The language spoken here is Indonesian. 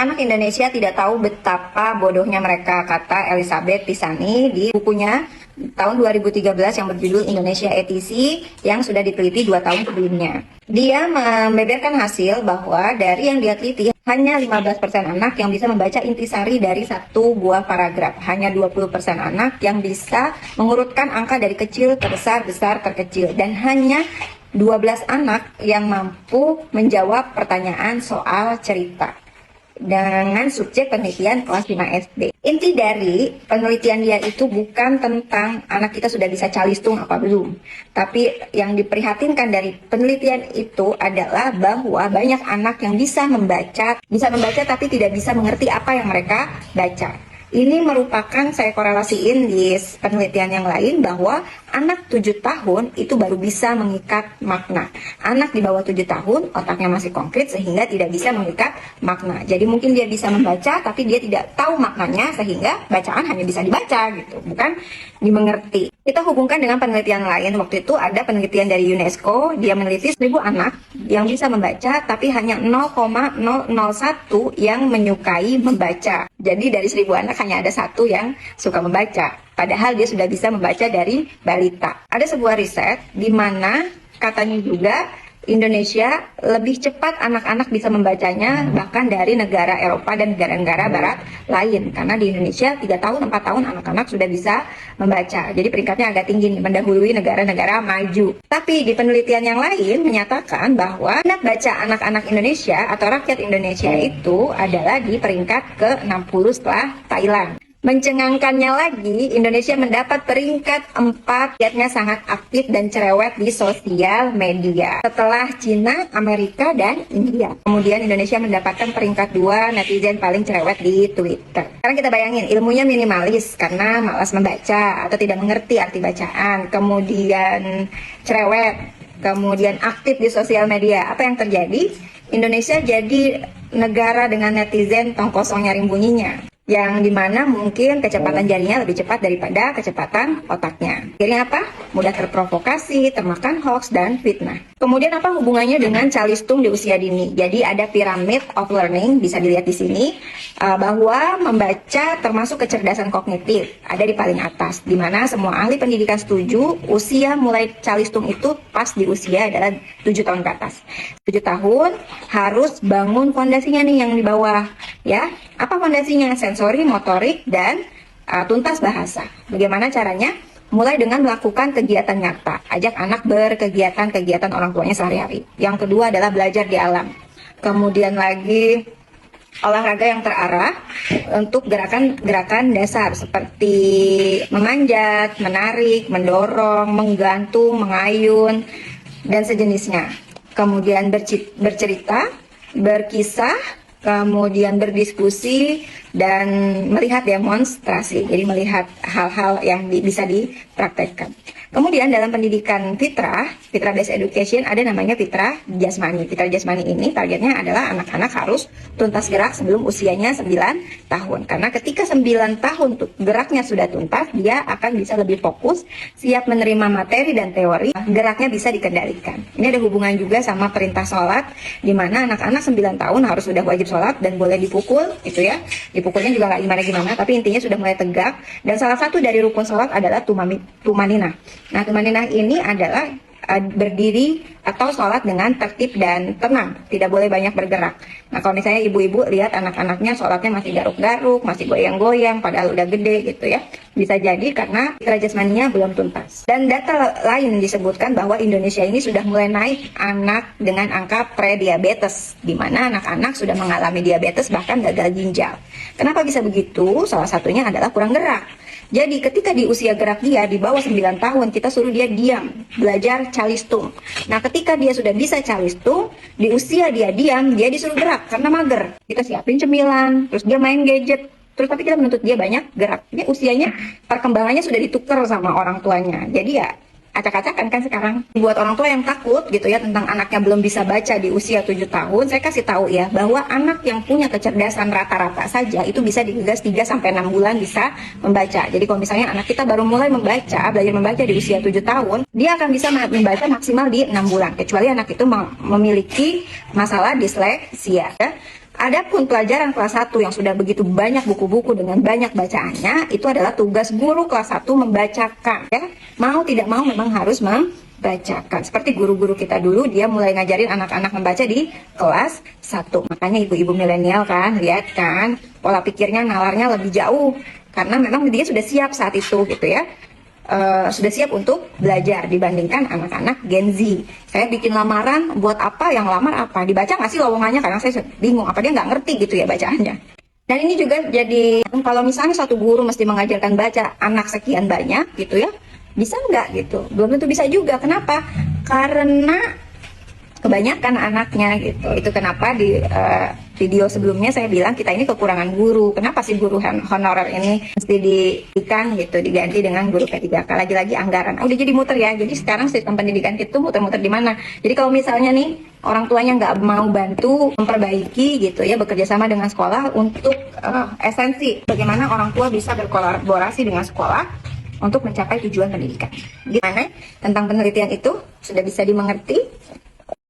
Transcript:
Anak-anak Indonesia tidak tahu betapa bodohnya mereka, kata Elizabeth Pisani di bukunya tahun 2013 yang berjudul Indonesia ETC yang sudah diteliti 2 tahun sebelumnya. Dia membeberkan hasil bahwa dari yang dia teliti hanya 15% anak yang bisa membaca intisari dari satu buah paragraf. Hanya 20% anak yang bisa mengurutkan angka dari kecil ke besar, besar terkecil. Dan hanya 12 anak yang mampu menjawab pertanyaan soal cerita dengan subjek penelitian kelas 5 SD. Inti dari penelitian dia itu bukan tentang anak kita sudah bisa calistung apa belum. Tapi yang diprihatinkan dari penelitian itu adalah bahwa banyak anak yang bisa membaca tapi tidak bisa mengerti apa yang mereka baca. Ini merupakan, saya korelasiin di penelitian yang lain, bahwa anak 7 tahun itu baru bisa mengikat makna. Anak di bawah 7 tahun otaknya masih konkret sehingga tidak bisa mengikat makna. Jadi mungkin dia bisa membaca tapi dia tidak tahu maknanya sehingga bacaan hanya bisa dibaca gitu, bukan dimengerti. Kita hubungkan dengan penelitian lain. Waktu itu ada penelitian dari UNESCO, dia meneliti 1000 anak yang bisa membaca tapi hanya 0,001 yang menyukai membaca. Jadi dari 1000 anak hanya ada 1 yang suka membaca. Padahal dia sudah bisa membaca dari balita. Ada sebuah riset di mana katanya juga Indonesia lebih cepat anak-anak bisa membacanya bahkan dari negara Eropa dan negara-negara barat lain. Karena di Indonesia 3 tahun, 4 tahun anak-anak sudah bisa membaca. Jadi peringkatnya agak tinggi, mendahului negara-negara maju. Tapi di penelitian yang lain menyatakan bahwa minat baca anak-anak Indonesia atau rakyat Indonesia itu adalah di peringkat ke-60 setelah Thailand. Mencengangkannya lagi, Indonesia mendapat peringkat 4, rakyatnya sangat aktif dan cerewet di sosial media. Setelah Cina, Amerika, dan India. Kemudian Indonesia mendapatkan peringkat 2, netizen paling cerewet di Twitter. Sekarang kita bayangin, ilmunya minimalis karena malas membaca atau tidak mengerti arti bacaan. Kemudian cerewet, kemudian aktif di sosial media. Apa yang terjadi? Indonesia jadi negara dengan netizen tong kosong nyaring bunyinya, yang dimana mungkin kecepatan jarinya lebih cepat daripada kecepatan otaknya. Akhirnya apa? Mudah terprovokasi, termakan hoax, dan fitnah. Kemudian apa hubungannya dengan calistung di usia dini? Jadi ada pyramid of learning, bisa dilihat di sini, bahwa membaca termasuk kecerdasan kognitif, ada di paling atas, dimana semua ahli pendidikan setuju usia mulai calistung itu pas di usia adalah 7 tahun ke atas. 7 tahun harus bangun fondasinya nih yang di bawah, ya. Apa fondasinya? Sensori, motorik, dan tuntas bahasa. Bagaimana caranya? Mulai dengan melakukan kegiatan nyata. Ajak anak berkegiatan-kegiatan orang tuanya sehari-hari. Yang kedua adalah belajar di alam. Kemudian lagi olahraga yang terarah untuk gerakan-gerakan dasar seperti memanjat, menarik, mendorong, menggantung, mengayun, dan sejenisnya. Kemudian bercerita, berkisah, kemudian berdiskusi, dan melihat demonstrasi. Jadi melihat hal-hal yang bisa dipraktekkan. Kemudian dalam pendidikan fitrah based education, ada namanya fitrah jasmani. Fitrah jasmani ini targetnya adalah anak-anak harus tuntas gerak sebelum usianya 9 tahun. Karena ketika 9 tahun geraknya sudah tuntas, dia akan bisa lebih fokus, siap menerima materi dan teori, geraknya bisa dikendalikan. Ini ada hubungan juga sama perintah sholat, di mana anak-anak 9 tahun harus sudah wajib sholat dan boleh dipukul, gitu ya. Dipukulnya juga nggak gimana-gimana, tapi intinya sudah mulai tegak. Dan salah satu dari rukun sholat adalah tumaninah. Nah, tumaninah ini adalah berdiri atau sholat dengan tertib dan tenang, tidak boleh banyak bergerak. Nah, kalau misalnya ibu-ibu lihat anak-anaknya sholatnya masih garuk-garuk, masih goyang-goyang, padahal udah gede gitu ya, bisa jadi karena fitrah jasmaninya belum tuntas. Dan data lain disebutkan bahwa Indonesia ini sudah mulai naik anak dengan angka pre-diabetes, di mana anak-anak sudah mengalami diabetes bahkan gagal ginjal. Kenapa bisa begitu? Salah satunya adalah kurang gerak. Jadi ketika di usia gerak dia di bawah 9 tahun, kita suruh dia diam, belajar calistung. Nah, ketika dia sudah bisa calistung, di usia dia diam, dia disuruh gerak karena mager. Kita siapin cemilan, terus dia main gadget, terus tapi kita menuntut dia banyak gerak. Dia usianya, perkembangannya sudah ditukar sama orang tuanya. Jadi ya acak-acakan kan sekarang. Buat orang tua yang takut gitu ya tentang anaknya belum bisa baca di usia 7 tahun, saya kasih tahu ya bahwa anak yang punya kecerdasan rata-rata saja itu bisa digagas 3-6 bulan bisa membaca. Jadi kalau misalnya anak kita baru mulai belajar membaca di usia 7 tahun, dia akan bisa membaca maksimal di 6 bulan. Kecuali anak itu memiliki masalah disleksia ya. Adapun pelajaran kelas 1 yang sudah begitu banyak buku-buku dengan banyak bacaannya, itu adalah tugas guru kelas 1 membacakan, ya. Mau tidak mau memang harus membacakan. Seperti guru-guru kita dulu, dia mulai ngajarin anak-anak membaca di kelas 1. Makanya ibu-ibu milenial kan, lihat kan, pola pikirnya, nalarnya lebih jauh. Karena memang dia sudah siap saat itu gitu ya. Sudah siap untuk belajar dibandingkan anak-anak Gen Z. Saya bikin lamaran, buat apa, yang lamar apa? Dibaca nggak sih lowongannya? Karena saya bingung, apa dia nggak ngerti gitu ya bacaannya. Dan ini juga jadi, kalau misalnya satu guru mesti mengajarkan baca anak sekian banyak gitu ya, bisa nggak gitu? Belum tentu bisa juga. Kenapa? Karena kebanyakan anaknya gitu. Itu kenapa di video sebelumnya saya bilang kita ini kekurangan guru. Kenapa sih guru honorer ini mesti diberikan gitu, diganti dengan guru P3K? Lagi-lagi anggaran. Udah jadi muter ya. Jadi sekarang sistem pendidikan itu muter-muter di mana? Jadi kalau misalnya nih orang tuanya nggak mau bantu memperbaiki gitu ya, bekerja sama dengan sekolah untuk esensi bagaimana orang tua bisa berkolaborasi dengan sekolah untuk mencapai tujuan pendidikan. Gimana tentang penelitian itu? Sudah bisa dimengerti?